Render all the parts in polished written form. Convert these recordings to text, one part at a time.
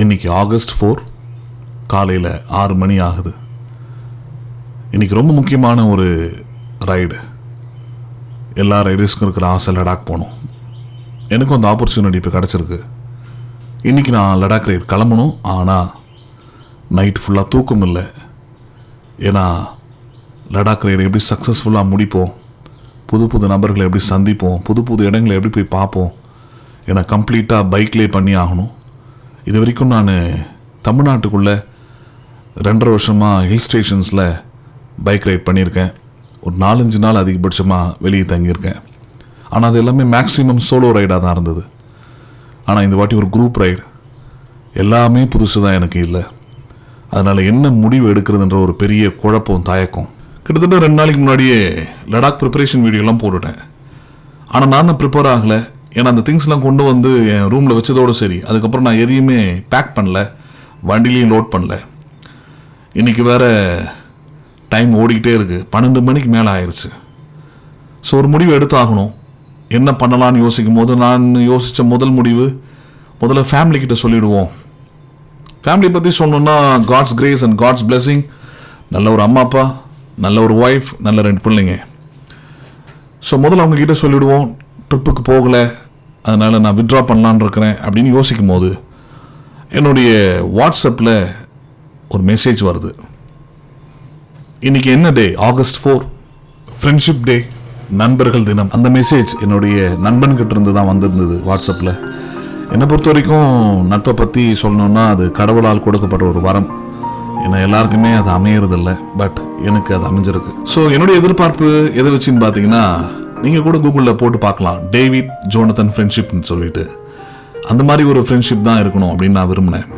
இன்றைக்கி ஆகஸ்ட் 4 காலையில் 6 மணி ஆகுது. இன்றைக்கி ரொம்ப முக்கியமான ஒரு ரைடு. எல்லா ரைடர்ஸ்க்கும் இருக்கிற ஆசை லடாக் போகணும். எனக்கும் அந்த ஆப்பர்ச்சுனிட்டி இப்போ கிடச்சிருக்கு. இன்றைக்கி நான் லடாக் ரைடு கிளம்பணும். ஆனால் நைட் ஃபுல்லாக தூக்கம் இல்லை. ஏன்னா லடாக் ரைடு எப்படி சக்ஸஸ்ஃபுல்லாக முடிப்போம், புது புது நபர்களை எப்படி சந்திப்போம், புது புது இடங்களை எப்படி போய் பார்ப்போம். ஏன்னா கம்ப்ளீட்டாக பைக்லேயே பண்ணி ஆகணும். இது வரைக்கும் நான் தமிழ்நாட்டுக்குள்ளே 2.5 வருஷமாக ஹில் ஸ்டேஷன்ஸில் பைக் ரைட் பண்ணியிருக்கேன். ஒரு 4-5 நாள் அதிகபட்சமாக வெளியே தங்கியிருக்கேன். ஆனால் அது எல்லாமே மேக்ஸிமம் சோலோ ரைடாக தான் இருந்தது. ஆனால் இந்த வாட்டி ஒரு குரூப் ரைடு, எல்லாமே புதுசு தான் எனக்கு இல்லை. அதனால் என்ன முடிவு எடுக்கிறதுன்ற ஒரு பெரிய குழப்பம், தயக்கம். கிட்டத்தட்ட 2 நாளைக்கு முன்னாடியே லடாக் ப்ரிப்பரேஷன் வீடியோலாம் போட்டுட்டேன். ஆனால் நான் தான் ப்ரிப்பேர் ஆகலை. ஏன்னா அந்த திங்ஸ்லாம் கொண்டு வந்து என் ரூமில் வச்சதோடு சரி. அதுக்கப்புறம் நான் எதையுமே பேக் பண்ணல, வண்டிலையும் லோட் பண்ணல. இன்றைக்கி வேறு டைம் ஓடிக்கிட்டே இருக்குது. 12 மணிக்கு மேலே ஆயிடுச்சு. ஸோ ஒரு முடிவு எடுத்தாகணும். என்ன பண்ணலான்னு யோசிக்கும் போது நான் யோசித்த முதல் முடிவு, முதல்ல ஃபேமிலிக்கிட்ட சொல்லிவிடுவோம். ஃபேமிலி பற்றி சொல்லணுன்னா God's grace and God's blessing. நல்ல ஒரு அம்மா அப்பா, நல்ல ஒரு ஒய்ஃப், நல்ல 2 பிள்ளைங்க. ஸோ முதல்ல அவங்கக்கிட்ட சொல்லிவிடுவோம், ட்ரிப்புக்கு போகலை, அதனால் நான் வித்ட்ரா பண்ணலான்னு இருக்கிறேன் அப்படின்னு யோசிக்கும் போது என்னுடைய வாட்ஸ்அப்பில் ஒரு மெசேஜ் வருது. இன்றைக்கி என்ன டே? ஆகஸ்ட் 4, ஃப்ரெண்ட்ஷிப் டே, நண்பர்கள் தினம். அந்த மெசேஜ் என்னுடைய நண்பன்கிட்ட இருந்து தான் வந்திருந்தது வாட்ஸ்அப்பில். என்னை பொறுத்த வரைக்கும் நட்பை பற்றி சொல்லணுன்னா அது கடவுளால் கொடுக்கப்பட்ட ஒரு வரம். ஏன்னா எல்லாருக்குமே அது அமையறதில்லை. பட் எனக்கு அது அமைஞ்சிருக்கு. ஸோ என்னுடைய எதிர்பார்ப்பு எதை வச்சுன்னு பார்த்தீங்கன்னா, நீங்கள் கூட கூகுளில் போட்டு பார்க்கலாம், டேவிட் ஜோனத்தன் ஃப்ரெண்ட்ஷிப்னு சொல்லிட்டு. அந்த மாதிரி ஒரு ஃப்ரெண்ட்ஷிப் தான் இருக்கணும் அப்படின்னு நான் விரும்பினேன்.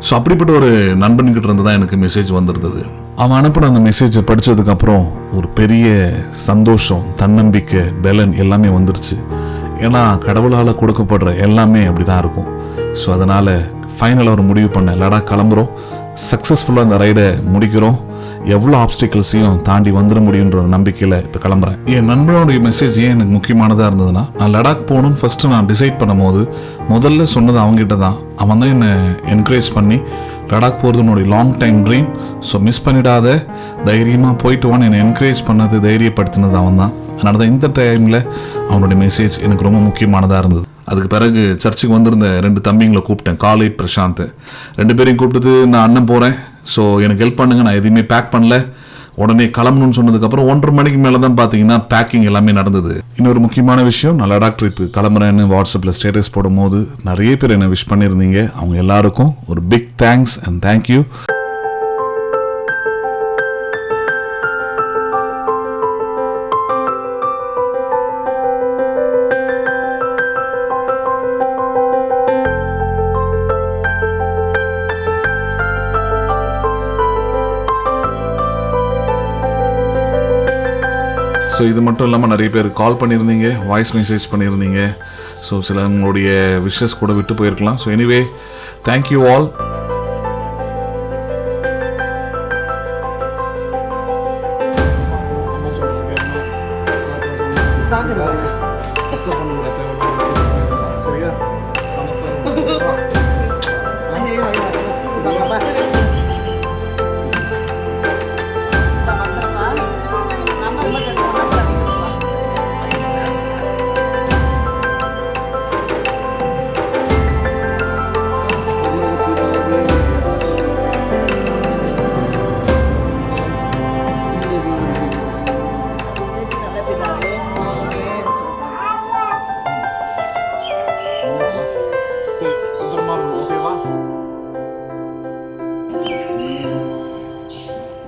ஸோ அப்படிப்பட்ட ஒரு நண்பன்கிட்ட இருந்து தான் எனக்கு மெசேஜ் வந்திருந்தது. அவன் அனுப்பின அந்த மெசேஜை படித்ததுக்கப்புறம் ஒரு பெரிய சந்தோஷம், தன்னம்பிக்கை, பலன் எல்லாமே வந்துருச்சு. ஏன்னா கடவுளால் கொடுக்கப்படுற எல்லாமே அப்படி தான் இருக்கும். ஸோ அதனால் ஃபைனலாக ஒரு முடிவு பண்ண, லடாக் கிளம்புறோம், சக்ஸஸ்ஃபுல்லாக அந்த ரைடை முடிக்கிறோம், எவ்வளோ ஆப்ஸ்டிக்கல்ஸையும் தாண்டி வந்துட முடியுன்ற ஒரு நம்பிக்கையில் இப்போ கிளம்புறேன். என் நண்பனுடைய மெசேஜ் ஏன் எனக்கு முக்கியமானதாக இருந்ததுன்னா, நான் லடாக் போகணும்னு ஃபஸ்ட்டு நான் டிசைட் பண்ணும்போது முதல்ல சொன்னது அவங்ககிட்ட தான். அவன் தான் என்னை என்கரேஜ் பண்ணி லடாக் போகிறது என்னுடைய long time dream, so miss பண்ணிடாத, தைரியமாக போயிட்டு வான்னு என்னை என்கரேஜ் பண்ணது, தைரியப்படுத்தினது அவன் தான். அதனால தான் இந்த டைமில் அவனுடைய மெசேஜ் எனக்கு ரொம்ப முக்கியமானதாக இருந்தது. அதுக்கு பிறகு சர்ச்சுக்கு வந்திருந்த 2 தம்பிங்களை கூப்பிட்டேன், காலேஜ் பிரசாந்த். 2 பேரையும் கூப்பிட்டு நான் அண்ணன் போகிறேன், ஸோ எனக்கு ஹெல்ப் பண்ணுங்கள், நான் எதுவுமே பேக் பண்ணல, உடனே கிளம்பணும்னு சொன்னதுக்கப்புறம் 1:30 மணிக்கு மேலே தான் பார்த்தீங்கன்னா பேக்கிங் எல்லாமே நடந்தது. இன்னொரு முக்கியமான விஷயம், நான் லடாக் ட்ரிப்பு கிளம்புறேன்னு வாட்ஸ்அப்பில் ஸ்டேட்டஸ் போடும்போது நிறைய பேர் என்னை விஷ் பண்ணியிருந்தீங்க. அவங்க எல்லாருக்கும் ஒரு big thanks and thank you. So இது மட்டும் இல்லாமல் நிறைய பேர் கால் பண்ணியிருந்தீங்க, வாய்ஸ் மெசேஜ் பண்ணியிருந்தீங்க. ஸோ சில உங்களுடைய விஷஸ் கூட விட்டு போயிருக்கலாம். So anyway, thank you all.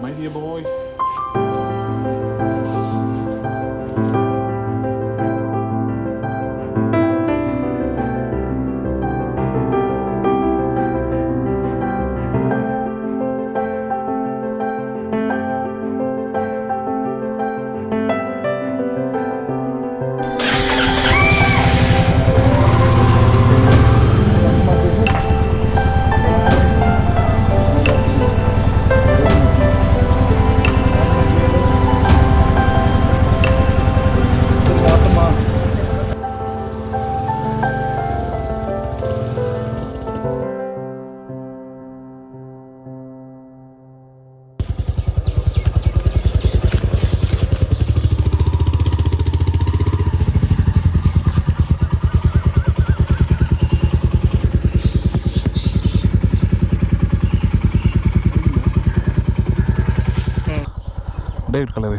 My dear boy. Right colour.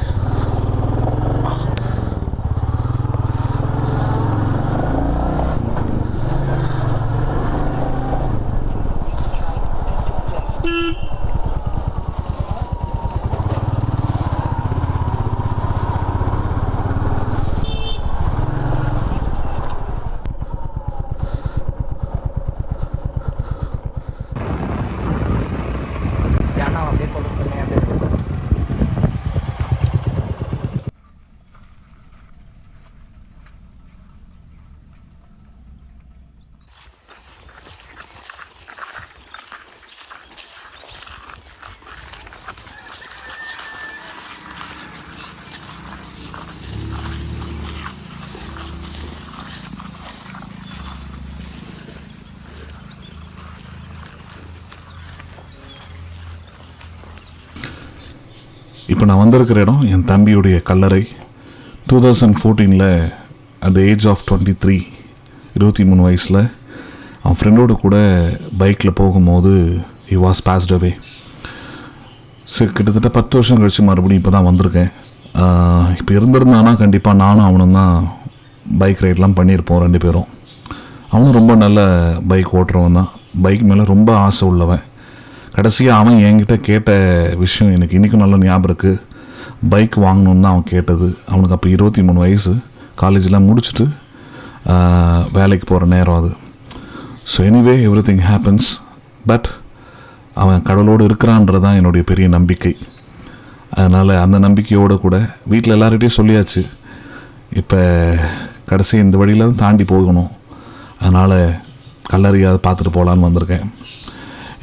இப்போ நான் வந்திருக்கிற இடம் என் தம்பியுடைய கல்லறை. 2014 அட் த ஏஜ் ஆஃப் 23 வயசில் அவன் ஃப்ரெண்டோடு கூட பைக்கில் போகும்போது ஹி வாஸ் பாஸ்ட் அவே. சரி, கிட்டத்தட்ட 10 வருஷம் கழித்து மறுபடியும் இப்போ தான் வந்திருக்கேன். இப்போ இருந்திருந்தானா கண்டிப்பாக நானும் அவனும் தான் பைக் ரைட்லாம் பண்ணியிருப்போம் 2 பேரும். அவனும் ரொம்ப நல்ல பைக் ஓட்டுறவன் தான், பைக் மேலே ரொம்ப ஆசை உள்ளவன். கடைசியாக அவன் என்கிட்ட கேட்ட விஷயம் எனக்கு இன்றைக்கும் நல்ல ஞாபகம் இருக்குது. பைக் வாங்கணுன்னு தான் அவன் கேட்டது. அவனுக்கு அப்போ 23 வயசு, காலேஜெலாம் முடிச்சுட்டு வேலைக்கு போகிற நேரம் அது. So anyway every thing happens. But அவன் கடவுளோடு இருக்கிறான்றதான் என்னுடைய பெரிய நம்பிக்கை. அதனால் அந்த நம்பிக்கையோடு கூட வீட்டில் எல்லார்கிட்டையும் சொல்லியாச்சு, இப்போ கடைசி இந்த வழியில் தான் தாண்டி போகணும், அதனால் கல்லறையாவது பார்த்துட்டு போகலான்னு வந்திருக்கேன்.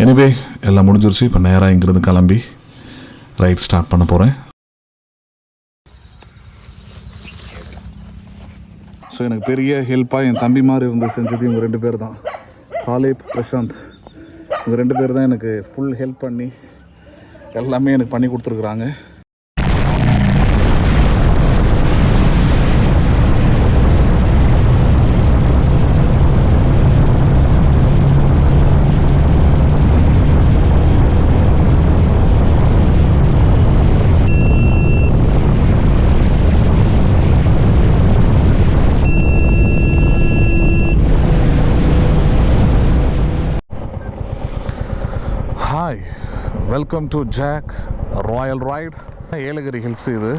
எனிவே எல்லாம் முடிஞ்சிருச்சு. இப்போ நேராக இங்கேருந்து கிளம்பி ரைட் ஸ்டார்ட் பண்ண போகிறேன். ஸோ எனக்கு பெரிய ஹெல்ப்பாக என் தம்பி மாதிரி இருந்து செஞ்சது இவங்க 2 பேர் தான், தாலிப், பிரசாந்த். இவங்க 2 பேர் தான் எனக்கு ஃபுல் ஹெல்ப் பண்ணி எல்லாமே எனக்கு பண்ணி கொடுத்துருக்குறாங்க. Hi, welcome to Jack Royal Ride. Yelagiri hills இது.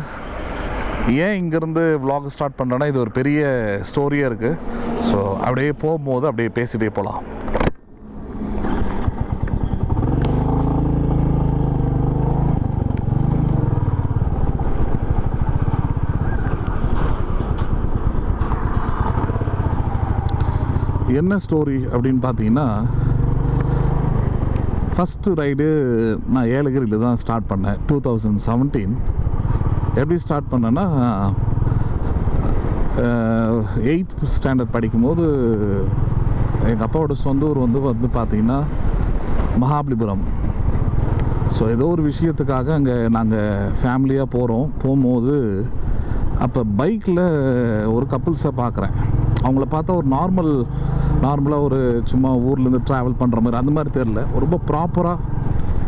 ஏன் இங்கேருந்து vlog ஸ்டார்ட் பண்ணுறேன்னா, இது ஒரு பெரிய ஸ்டோரியாக இருக்குது. ஸோ அப்படியே போகும்போது அப்படியே பேசிகிட்டே போகலாம். என்ன ஸ்டோரி அப்படின்னு பார்த்தீங்கன்னா, ஃபஸ்ட்டு ரைடு நான் ஏலகிரியில் தான் ஸ்டார்ட் பண்ணேன் 2017. எப்படி ஸ்டார்ட் பண்ணேன்னா, 8th ஸ்டாண்டர்ட் படிக்கும்போது எங்கள் அப்பாவோட சொந்த ஊர் வந்து பார்த்திங்கன்னா மகாபலிபுரம். ஸோ ஏதோ ஒரு விஷயத்துக்காக அங்கே நாங்கள் ஃபேமிலியாக போகும்போது அப்போ பைக்கில் ஒரு கப்புள்ஸை பார்க்குறேன். அவங்கள பார்த்தா ஒரு நார்மலாக ஒரு சும்மா ஊர்லேருந்து ட்ராவல் பண்ணுற மாதிரி அந்த மாதிரி தெரில, ரொம்ப ப்ராப்பராக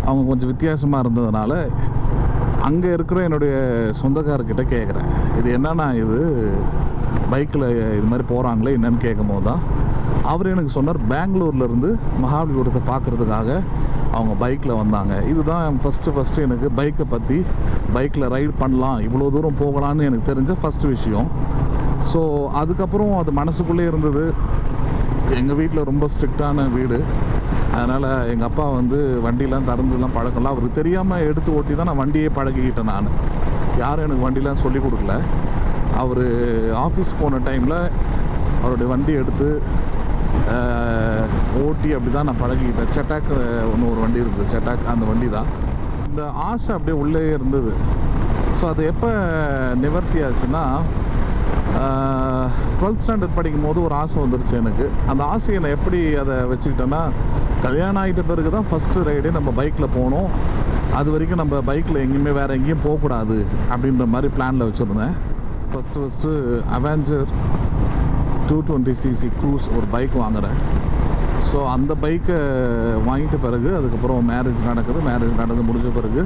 அவங்க கொஞ்சம் வித்தியாசமாக இருந்ததுனால அங்கே இருக்கிற என்னுடைய சொந்தக்காரர்கிட்ட கேட்குறேன், இது என்னன்னா இது பைக்கில் இது மாதிரி போகிறாங்களே என்னென்னு கேட்கும் போது தான் அவர் எனக்கு சொன்னார், பெங்களூர்லேருந்து மகாபலிபுரத்தை பார்க்குறதுக்காக அவங்க பைக்கில் வந்தாங்க. இதுதான் ஃபஸ்ட்டு எனக்கு பைக்கை பற்றி, பைக்கில் ரைட் பண்ணலாம், இவ்வளோ தூரம் போகலான்னு எனக்கு தெரிஞ்ச ஃபஸ்ட்டு விஷயம். ஸோ அதுக்கப்புறம் அது மனசுக்குள்ளே இருந்தது. எங்கள் வீட்டில் ரொம்ப ஸ்ட்ரிக்டான வீடு, அதனால் எங்கள் அப்பா வந்து வண்டிலாம் திறந்துலாம் பழக்கம்லாம் அவருக்கு தெரியாமல் எடுத்து ஓட்டி தான் நான் வண்டியே பழகிக்கிட்டேன். நான் யாரும் எனக்கு வண்டிலாம் சொல்லி கொடுக்கல. அவர் ஆஃபீஸ் போன டைமில் அவருடைய வண்டி எடுத்து ஓட்டி அப்படி தான் நான் பழகிக்கிட்டேன். செட்டாக் ஒன்று ஒரு வண்டி இருக்குது, செட்டாக் அந்த வண்டி தான். இந்த ஆசை அப்படியே உள்ளே இருந்தது. ஸோ அது எப்போ நிவர்த்தி ஆச்சுன்னா, 12th ஸ்டாண்டர்ட் படிக்கும் போது ஒரு ஆசை வந்துருச்சு எனக்கு. அந்த ஆசையை நான் எப்படி அதை வச்சுக்கிட்டேன்னா, கல்யாணம் ஆகிட்ட பிறகு தான் ஃபஸ்ட்டு ரைடே நம்ம பைக்கில் போகணும், அது வரைக்கும் நம்ம பைக்கில் எங்கேயுமே வேறு எங்கேயும் போகக்கூடாது அப்படின்ற மாதிரி பிளானில் வச்சுருந்தேன். ஃபஸ்ட்டு அவெஞ்சர் 220cc க்ரூஸ் ஒரு பைக் வாங்குகிறேன். ஸோ அந்த பைக்கை வாங்கிட்ட பிறகு அதுக்கப்புறம் மேரேஜ் நடந்து முடிஞ்ச பிறகு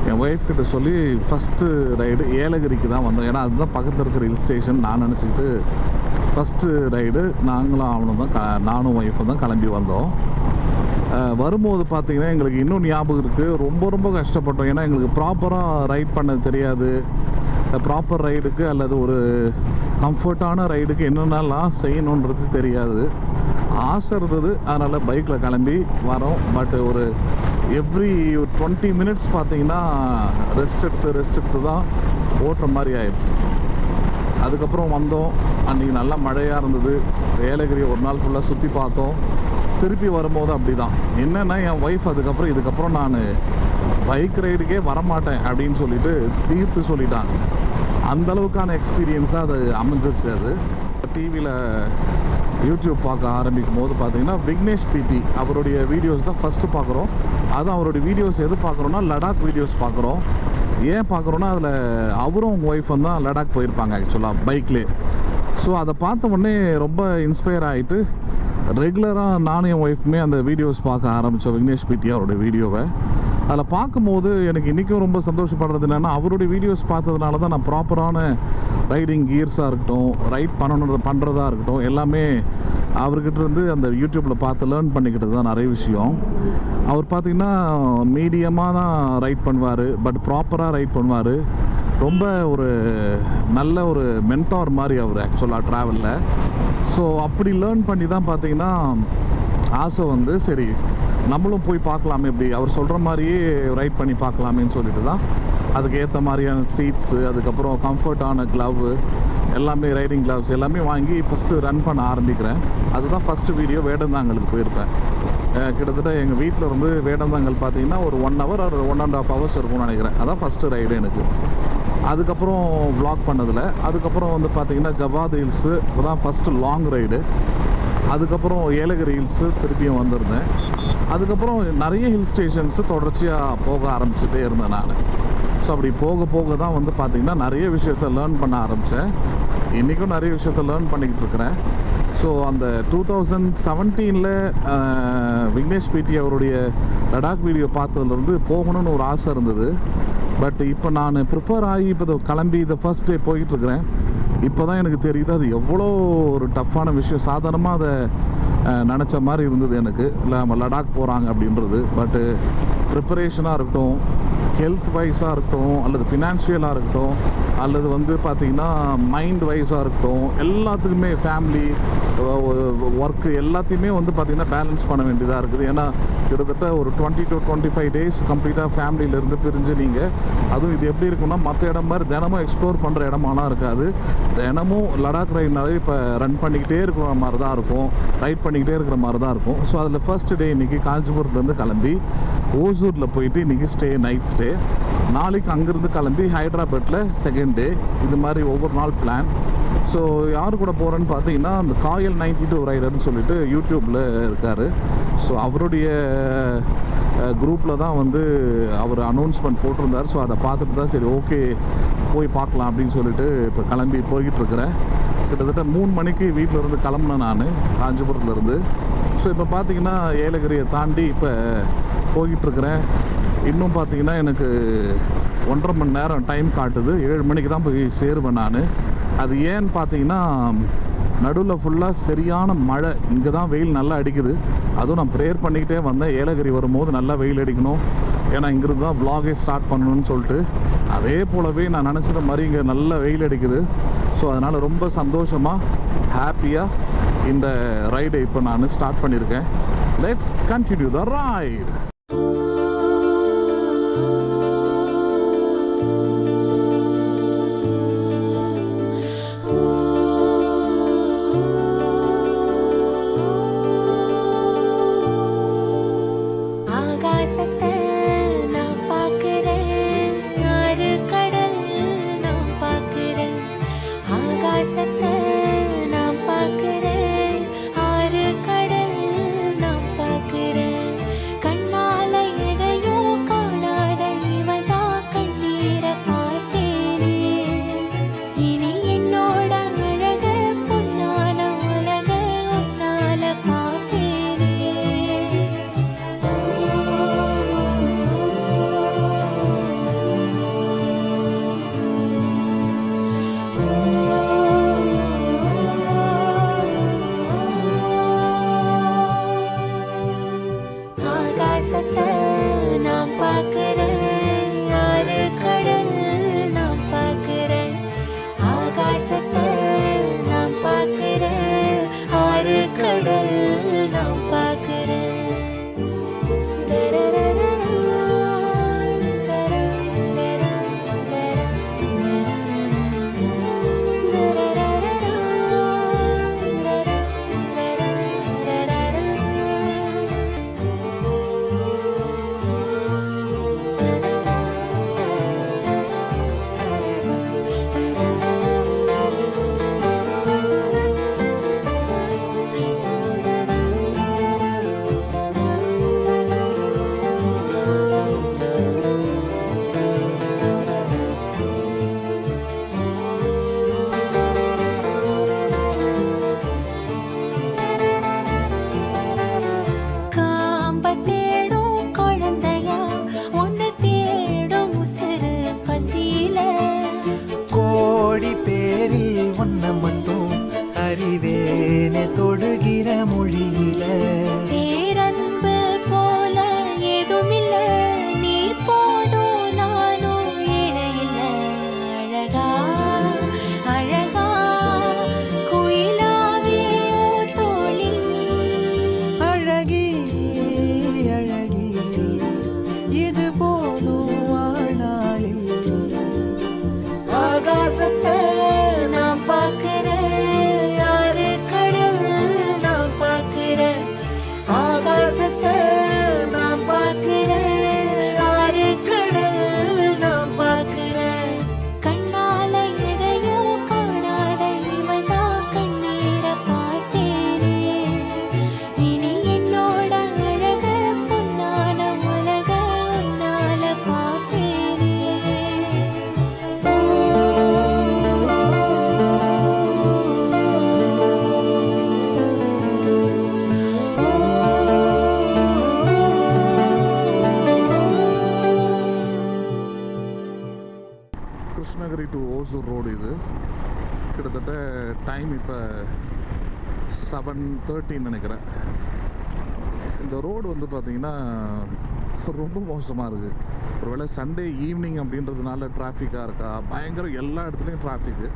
என் ஒய்ஃப் கிட்ட சொல்லி ஃபஸ்ட்டு ரைடு ஏலகிரிக்கு தான் வந்தோம். ஏன்னா அதுதான் பக்கத்தில் இருக்கிற ஹில் ஸ்டேஷன் நான் நினச்சிக்கிட்டு ஃபஸ்ட்டு ரைடு நானும் ஒய்ஃபும் தான் கிளம்பி வந்தோம். வரும்போது பார்த்திங்கன்னா எங்களுக்கு இன்னும் ஞாபகம் இருக்குது, ரொம்ப கஷ்டப்பட்டோம். ஏன்னா எங்களுக்கு ப்ராப்பராக ரைட் பண்ண தெரியாது. ப்ராப்பர் ரைடுக்கு அல்லது ஒரு கம்ஃபர்ட்டான ரைடுக்கு என்னென்னலாம் செய்யணுன்றது தெரியாது. ஆசை இருந்தது, அதனால் பைக்கில் கிளம்பி வரோம். பட் ஒரு எவ்ரி 20 மினிட்ஸ் பார்த்திங்கன்னா ரெஸ்ட் எடுத்து தான் ஓட்டுற மாதிரி ஆயிடுச்சு. அதுக்கப்புறம் வந்தோம். அன்றைக்கி நல்லா மழையாக இருந்தது. ஏலகிரி ஒரு நாள் ஃபுல்லாக சுற்றி பார்த்தோம். திருப்பி வரும்போது அப்படி தான். என்னென்னா என் ஒய்ஃப் இதுக்கப்புறம் நான் பைக் ரைடுக்கே வரமாட்டேன் அப்படின்னு சொல்லிட்டு தீர்த்து சொல்லிட்டாங்க. அந்தளவுக்கான எக்ஸ்பீரியன்ஸாக அது அமைஞ்சிருச்சு. அது டிவியில் யூடியூப் பார்க்க ஆரம்பிக்கும் போது பார்த்திங்கன்னா விக்னேஷ் பிடி அவருடைய வீடியோஸ் தான் ஃபஸ்ட்டு பார்க்குறோம். அதுவும் அவருடைய வீடியோஸ் எது பார்க்குறோன்னா லடாக் வீடியோஸ் பார்க்குறோம். ஏன் பார்க்குறோன்னா அதில் அவரும் உங்கள் ஒய்ஃபும் தான் லடாக் போயிருப்பாங்க ஆக்சுவலாக பைக்லேயே. ஸோ அதை பார்த்த உடனே ரொம்ப இன்ஸ்பயர் ஆகிட்டு ரெகுலராக நானும் என் ஒய்ஃபுமே அந்த வீடியோஸ் பார்க்க ஆரம்பித்தோம், விக்னேஷ் பிடி அவருடைய வீடியோவை. அதில் பார்க்கும்போது எனக்கு இன்றைக்கும் ரொம்ப சந்தோஷப்படுறது என்னென்னா அவருடைய வீடியோஸ் பார்த்ததுனால தான் நான் ப்ராப்பரான ரைடிங் கியர்ஸாக இருக்கட்டும், ரைட் பண்ணுறதா இருக்கட்டும், எல்லாமே அவர்கிட்ட இருந்து அந்த யூடியூப்பில் பார்த்து லேர்ன் பண்ணிக்கிட்டது தான் நிறைய விஷயம். அவர் பார்த்திங்கன்னா மீடியமாக தான் ரைட் பண்ணுவார், பட் ப்ராப்பராக ரைட் பண்ணுவார். ரொம்ப ஒரு நல்ல ஒரு மென்டார் மாதிரி அவர் ஆக்சுவலாக ட்ராவலில். ஸோ அப்படி லேர்ன் பண்ணி தான் பார்த்திங்கன்னா ஆசை வந்து சரி நம்மளும் போய் பார்க்கலாமே, இப்படி அவர் சொல்கிற மாதிரியே ரைட் பண்ணி பார்க்கலாமேன்னு சொல்லிட்டு தான் அதுக்கு ஏற்ற மாதிரியான சீட்ஸு, அதுக்கப்புறம் கம்ஃபர்ட்டான க்ளவ்வு எல்லாமே, ரைடிங் க்ளவ்ஸ் எல்லாமே வாங்கி ஃபஸ்ட்டு ரன் பண்ண ஆரம்பிக்கிறேன். அதுதான் ஃபஸ்ட்டு வீடியோ. வேடந்தாங்கலுக்கு போயிருப்பேன். கிட்டத்தட்ட எங்கள் வீட்டில் இருந்து வேடந்தாங்கல் பார்த்திங்கன்னா ஒரு 1 hour ஒரு 1.5 hours இருக்கும்னு நினைக்கிறேன். அதான் ஃபஸ்ட்டு ரைடு எனக்கு. அதுக்கப்புறம் vlog பண்ணதில் அதுக்கப்புறம் வந்து பார்த்திங்கன்னா ஜவாத் ஹில்ஸு தான் ஃபஸ்ட்டு லாங் ரைடு. அதுக்கப்புறம் ஏலகிரி ஹில்ஸு திருப்பியும் வந்திருந்தேன். அதுக்கப்புறம் நிறைய ஹில் ஸ்டேஷன்ஸு தொடர்ச்சியாக போக ஆரம்பிச்சுட்டே இருந்தேன் நான். ஸோ அப்படி போக தான் வந்து பார்த்திங்கன்னா நிறைய விஷயத்த லேர்ன் பண்ண ஆரம்பித்தேன். இன்றைக்கும் நிறைய விஷயத்த லேர்ன் பண்ணிக்கிட்டு இருக்கிறேன். ஸோ அந்த 2017 விக்னேஷ் பிடி அவருடைய லடாக் வீடியோ பார்த்ததுலேருந்து போகணுன்னு ஒரு ஆசை இருந்தது. பட் இப்போ நான் ப்ரிப்பேர் ஆகி இப்போ கிளம்பி இதை ஃபர்ஸ்ட் டே போயிட்டுருக்கிறேன். இப்போ தான் எனக்கு தெரியுது அது எவ்வளோ ஒரு டஃப்பான விஷயம். சாதாரணமாக அதை நினச்ச மாதிரி இருந்தது எனக்கு, இல்லை நம்ம லடாக் போகிறாங்க அப்படின்றது. பட்டு ப்ரிப்பரேஷனாக இருக்கட்டும், ஹெல்த் வைஸாக இருக்கட்டும், அல்லது ஃபினான்ஷியலாக இருக்கட்டும், அல்லது வந்து பார்த்திங்கன்னா மைண்ட் வைஸாக இருக்கட்டும், எல்லாத்துக்குமே ஃபேமிலி ஒர்க்கு எல்லாத்தையுமே வந்து பார்த்திங்கன்னா பேலன்ஸ் பண்ண வேண்டியதாக இருக்குது. ஏன்னா கிட்டத்தட்ட ஒரு 20 to 25 days கம்ப்ளீட்டாக ஃபேமிலியிலேருந்து பிரிஞ்சு நீங்கள், அதுவும் இது எப்படி இருக்குன்னா மற்ற இடம் மாதிரி தினமும் எக்ஸ்ப்ளோர் பண்ணுற இடமாலாம் இருக்காது. தினமும் லடாக் ரைட்னாலே இப்போ ரன் பண்ணிக்கிட்டே இருக்கிற மாதிரி தான் இருக்கும், ரைட் பண்ணிக்கிட்டே இருக்கிற மாதிரி தான் இருக்கும். ஸோ அதில் ஃபர்ஸ்ட் டே இன்றைக்கி காஞ்சிபுரத்துலேருந்து கிளம்பி ஓசூரில் போயிட்டு இன்றைக்கி நைட் ஸ்டே. நாளைக்கு அங்கேருந்து கிளம்பி ஹைதராபாத்தில் செகண்ட் டே. இது மாதிரி ஒவ்வொரு நாள் பிளான். ஸோ யார் கூட போகிறேன்னு பார்த்தீங்கன்னா அந்த காயல் 92 ரைடர்னு சொல்லிட்டு யூடியூப்பில் இருக்கார். ஸோ அவருடைய குரூப்பில் தான் வந்து அவர் அனௌன்ஸ்மெண்ட் போட்டிருந்தார். ஸோ அதை பார்த்துட்டு தான் சரி ஓகே போய் பார்க்கலாம் அப்படின்னு சொல்லிட்டு இப்போ கிளம்பி போய்கிட்டுருக்கிறேன். கிட்டத்தட்ட 3 மணிக்கு வீட்டில் இருந்து கிளம்புனேன் நான் காஞ்சிபுரத்துலேருந்து. ஸோ இப்போ பார்த்தீங்கன்னா ஏலகிரியை தாண்டி இப்போ போய்கிட்டுருக்கிறேன். இன்னும் பார்த்தீங்கன்னா எனக்கு 1.5 மணி நேரம் டைம் காட்டுது. 7 மணிக்கு தான் போய் சேருவேன் நான். அது ஏன்னு பார்த்தீங்கன்னா நடுவில் ஃபுல்லாக சரியான மழை. இங்கே தான் வெயில் நல்லா அடிக்குது. அதுவும் நான் ப்ரேயர் பண்ணிக்கிட்டே வந்தேன், ஏலகிரி வரும்போது நல்லா வெயில் அடிக்கணும், ஏன்னா இங்கிருந்து தான் vlog-ஏ ஸ்டார்ட் பண்ணணும்னு சொல்லிட்டு. அதே போலவே நான் நினச்சது மாதிரி இங்கே நல்ல வெயில் அடிக்குது. ஸோ அதனால் ரொம்ப சந்தோஷமாக ஹாப்பியாக இந்த ரைடை இப்போ நான் ஸ்டார்ட் பண்ணியிருக்கேன். Let's continue the right. கண்ணால கிட்டத்தட்ட டைம் இப்போ 7:30 நினைக்கிறேன். இந்த ரோடு வந்து பார்த்திங்கன்னா ரொம்ப மோசமாக இருக்குது. ஒருவேளை சண்டே ஈவினிங் அப்படின்றதுனால டிராஃபிக்காக இருக்கா, பயங்கர எல்லா இடத்துலையும் டிராஃபிக்கு.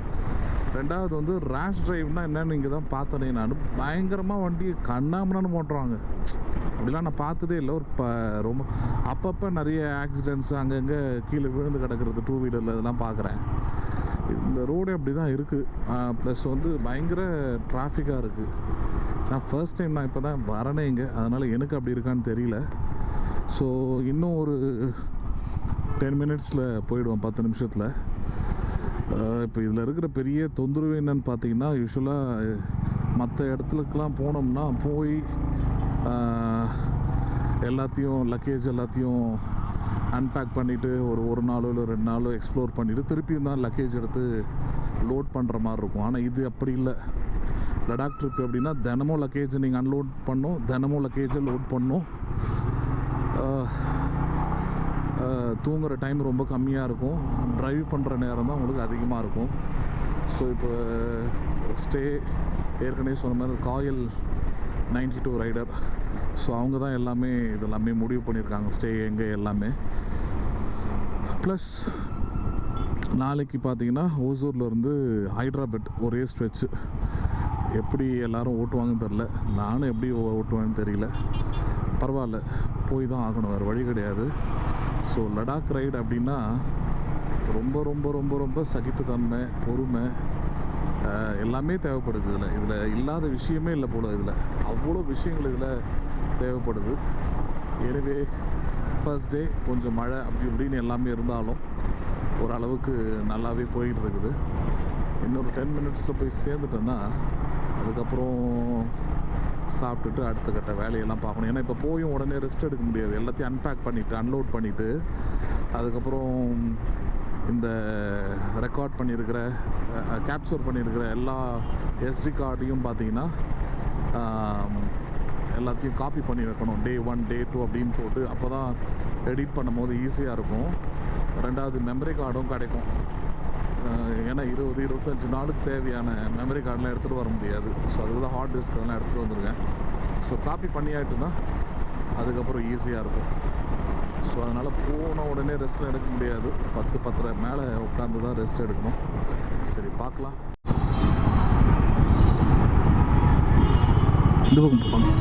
ரெண்டாவது வந்து ரேஷ் டிரைவ்னால் என்னென்னு இங்கே தான் பார்த்தனே நான். பயங்கரமாக வண்டி கண்ணாமண்ணு ஓட்டுறாங்க. அப்படிலாம் நான் பார்த்ததே இல்லை. ரொம்ப அப்பப்போ நிறைய ஆக்சிடெண்ட்ஸ் அங்கங்கே கீழே விழுந்து கிடக்கிறது டூ வீலரில் இதெல்லாம் பார்க்குறேன். இந்த ரோடு அப்படி தான் இருக்குது. ப்ளஸ் வந்து பயங்கர டிராஃபிக்காக இருக்குது. நான் ஃபர்ஸ்ட் டைம் நான் இப்போ தான் வரனே இங்கே, அதனால் எனக்கு அப்படி இருக்கான்னு தெரியல. ஸோ இன்னும் ஒரு 10 மினிட்ஸில் போயிடுவோம், 10 நிமிஷத்தில். இப்போ இதில் இருக்கிற பெரிய தொந்தரவு என்னன்னு பார்த்தீங்கன்னா, யூஸ்வலாக மற்ற இடத்துலக்கெலாம் போனோம்னா போய் எல்லாத்தையும் லக்கேஜ் எல்லாத்தையும் அன்பேக் பண்ணிவிட்டு ஒரு நாளோ இல்லை 2 நாளோ எக்ஸ்ப்ளோர் பண்ணிவிட்டு திருப்பியும் தான் லக்கேஜ் எடுத்து லோட் பண்ணுற மாதிரி இருக்கும். ஆனால் இது அப்படி இல்லை. லடாக் ட்ரிப் எப்படின்னா தினமும் லக்கேஜை நீங்கள் அன்லோட் பண்ணணும், தினமும் லக்கேஜை லோட் பண்ணணும். தூங்குகிற டைம் ரொம்ப கம்மியாக இருக்கும், ட்ரைவ் பண்ணுற நேரம் தான் உங்களுக்கு அதிகமாக இருக்கும். ஸோ இப்போ ஸ்டே ஏற்கனவே சொன்ன மாதிரி காயல் 92 ரைடர். ஸோ அவங்க தான் இதெல்லாமே முடிவு பண்ணியிருக்காங்க, ஸ்டே எங்கே எல்லாமே. ப்ளஸ் நாளைக்கு பார்த்தீங்கன்னா ஓசூர்லேருந்து ஹைதராபாத் ஒரே ஸ்ட்ரெச்சு. எப்படி எல்லோரும் ஓட்டுவாங்கன்னு தெரில, நானும் எப்படி ஓட்டுவேன்னு தெரியல. பரவாயில்ல, போய் தான் ஆகணும், வேறு வழி கிடையாது. ஸோ லடாக் ரைடு அப்படின்னா ரொம்ப ரொம்ப ரொம்ப ரொம்ப சகிப்புத்தன்மை, பொறுமை எல்லாமே தேவைப்படுது. இதில் இல்லாத விஷயமே இல்லை போல். இதில் அவ்வளோ விஷயங்கள் இதில் தேவைப்படுது. எனவே ஃபர்ஸ்ட் டே கொஞ்சம் மழை அப்படி இப்படின்னு எல்லாமே இருந்தாலும் ஓரளவுக்கு நல்லாவே போயிட்டு இருக்குது. இன்னொரு 10 மினிட்ஸில் போய் சேர்ந்துட்டேன்னா அதுக்கப்புறம் சாப்பிட்டுட்டு அடுத்த கட்ட வேலையெல்லாம் பார்க்கணும். ஏன்னா இப்போ போயும் உடனே ரெஸ்ட் எடுக்க முடியாது. எல்லாத்தையும் அன்பேக் பண்ணிவிட்டு அன்லோட் பண்ணிவிட்டு அதுக்கப்புறம் இந்த ரெக்கார்ட் பண்ணியிருக்கிற கேப்சர் பண்ணியிருக்கிற எல்லா எஸ்டி கார்டையும் பார்த்தீங்கன்னா எல்லாத்தையும் காப்பி பண்ணி வைக்கணும். Day 1 Day 2 அப்படின்னு போட்டு, அப்போ தான் எடிட் பண்ணும் போது ஈஸியாக இருக்கும். ரெண்டாவது மெமரி கார்டும் கிடைக்கும். ஏன்னா 20-25 நாளுக்கு தேவையான மெமரி கார்டெலாம் எடுத்துகிட்டு வர முடியாது. ஸோ அதுக்கு தான் ஹார்ட் டிஸ்க் அதெல்லாம் எடுத்துகிட்டு வந்துருக்கேன். ஸோ காப்பி பண்ணியாட்டுன்னா அதுக்கப்புறம் ஈஸியாக இருக்கும். ஸோ அதனால் போன உடனே ரெஸ்ட்டில் எடுக்க முடியாது. 10-10:30 மேலே உட்காந்து தான் ரெஸ்ட் எடுக்கணும். சரி, பார்க்கலாம். இந்த பக்கம் போகணும்.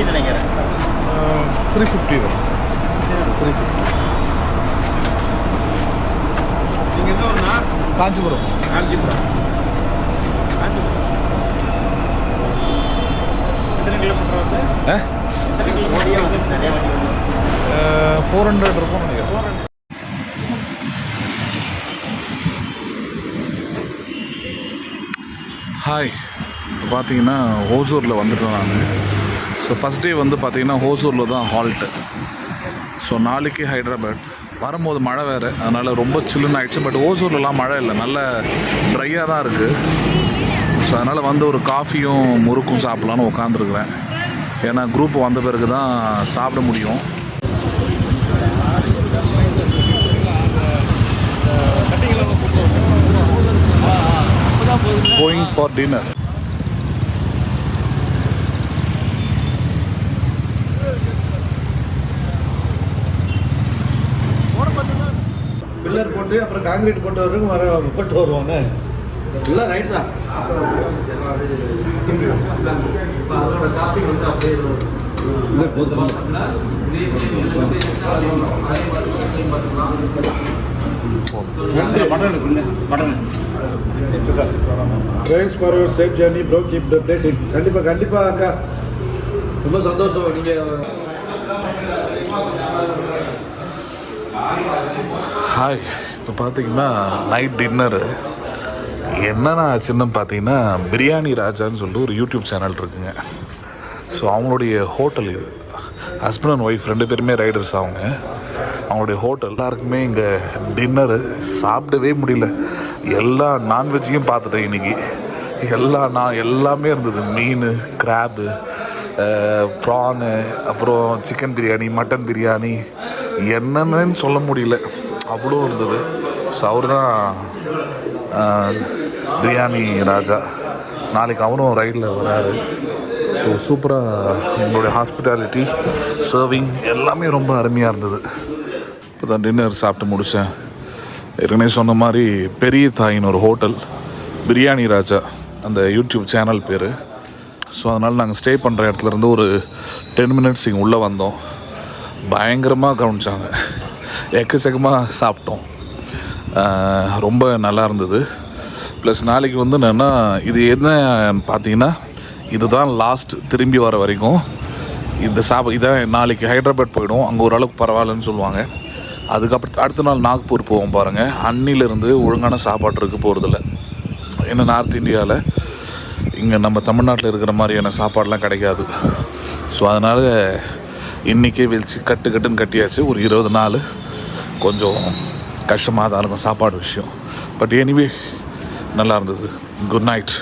நினைக்கிறேன் 350 தான். 350. நீங்கள் என்ன ஊர்னா? காஞ்சிபுரம். காஞ்சிபுரம். எத்தனை கிலோமீட்டர் வந்து? எத்தனை கிலோமீட்டர் வந்து நிறைய வண்டி வந்து 400 இருக்கும் நினைக்கிறேன். ஹாய், இப்போ பார்த்தீங்கன்னா ஓசூரில் வந்துட்டேன் நான். ஸோ ஃபஸ்ட் டே வந்து பார்த்தீங்கன்னா ஓசூரில் தான் ஹால்ட்டு. ஸோ நாளைக்கு ஹைதராபாத். வரும்போது மழை வேறு, அதனால் ரொம்ப சில்லுன்னு ஆகிடுச்சு. பட் ஓசூர்லலாம் மழை இல்லை, நல்ல ட்ரையாக தான் இருக்குது. ஸோ அதனால் வந்து ஒரு காஃபியும் முறுக்கும் சாப்பிட்லான்னு உட்காந்துருக்குறேன். ஏன்னா குரூப் வந்த பிறகு தான் சாப்பிட முடியும். Going for dinner. பில்லர் போட்டு அப்புறம் காங்கிரீட் போட்டு வருவாங்க. எல்லாம் ரைட் தான். அதோட காப்பி வந்து அப்படியே Thanks for your safe journey, bro. Keep the updating. கண்டிப்பா அக்கா ரொம்ப சந்தோஷம் நீங்கள். ஹாய், இப்போ பார்த்தீங்கன்னா நைட் டின்னரு என்னென்ன ஆச்சுன்னு பார்த்தீங்கன்னா பிரியாணி ராஜான்னு சொல்லிட்டு ஒரு யூடியூப் சேனல் இருக்குங்க. ஸோ அவங்களுடைய ஹோட்டல் இது. ஹஸ்பண்ட் அண்ட் ஒய்ஃப் 2 பேருமே ரைடர்ஸ் அவங்களுடைய ஹோட்டல். எல்லாருக்குமே இங்கே டின்னரு சாப்பிடவே முடியல. எல்லா நான்வெஜ்ஜையும் பார்த்துட்டேன் இன்றைக்கி. எல்லாமே இருந்தது. மீன், கிராப்பு, ப்ரானு, அப்புறம் சிக்கன் பிரியாணி, மட்டன் பிரியாணி, என்னென்னு சொல்ல முடியல, அவ்வளோ இருந்தது. ஸோ அவர் தான் பிரியாணி ராஜா. நாளைக்கு அவரும் ரைடில் வராரு. ஸோ சூப்பராக எங்களுடைய ஹாஸ்பிட்டாலிட்டி, சர்விங் எல்லாமே ரொம்ப அருமையாக இருந்தது. இப்போ தான் டின்னர் சாப்பிட்டு முடித்தேன். ஏற்கனவே சொன்ன மாதிரி பெரிய தாயின்னு ஒரு ஹோட்டல், பிரியாணி ராஜா அந்த யூடியூப் சேனல் பேர். ஸோ அதனால் நாங்கள் ஸ்டே பண்ணுற இடத்துலேருந்து ஒரு 10 மினிட்ஸ் இங்கே உள்ளே வந்தோம். பயங்கரமாக கவனிச்சாங்க. எக்கச்சக்கமாக சாப்பிட்டோம். ரொம்ப நல்லா இருந்தது. ப்ளஸ் நாளைக்கு வந்து என்னென்னா, இது என்ன பார்த்தீங்கன்னா, இதுதான் லாஸ்ட் திரும்பி வர வரைக்கும். இதான் நாளைக்கு ஹைதராபாத் போயிடும். அங்கே ஓரளவுக்கு பரவாயில்லன்னு சொல்லுவாங்க. அதுக்கப்புறம் அடுத்த நாள் நாக்பூர் போவோம் பாருங்கள். அன்னிலேருந்து ஒழுங்கான சாப்பாடு இருக்க போகிறதில்ல. ஏன்னா நார்த் இந்தியாவில் இங்கே நம்ம தமிழ்நாட்டில் இருக்கிற மாதிரியான சாப்பாடெலாம் கிடைக்காது. ஸோ அதனால் இன்றைக்கே வெளிச்சு கட்டுன்னு கட்டியாச்சு. ஒரு 20 நாள் கொஞ்சம் கஷ்டமாக தான் இருக்கும் சாப்பாடு விஷயம். பட் எனிவே நல்லா இருந்தது. Good night.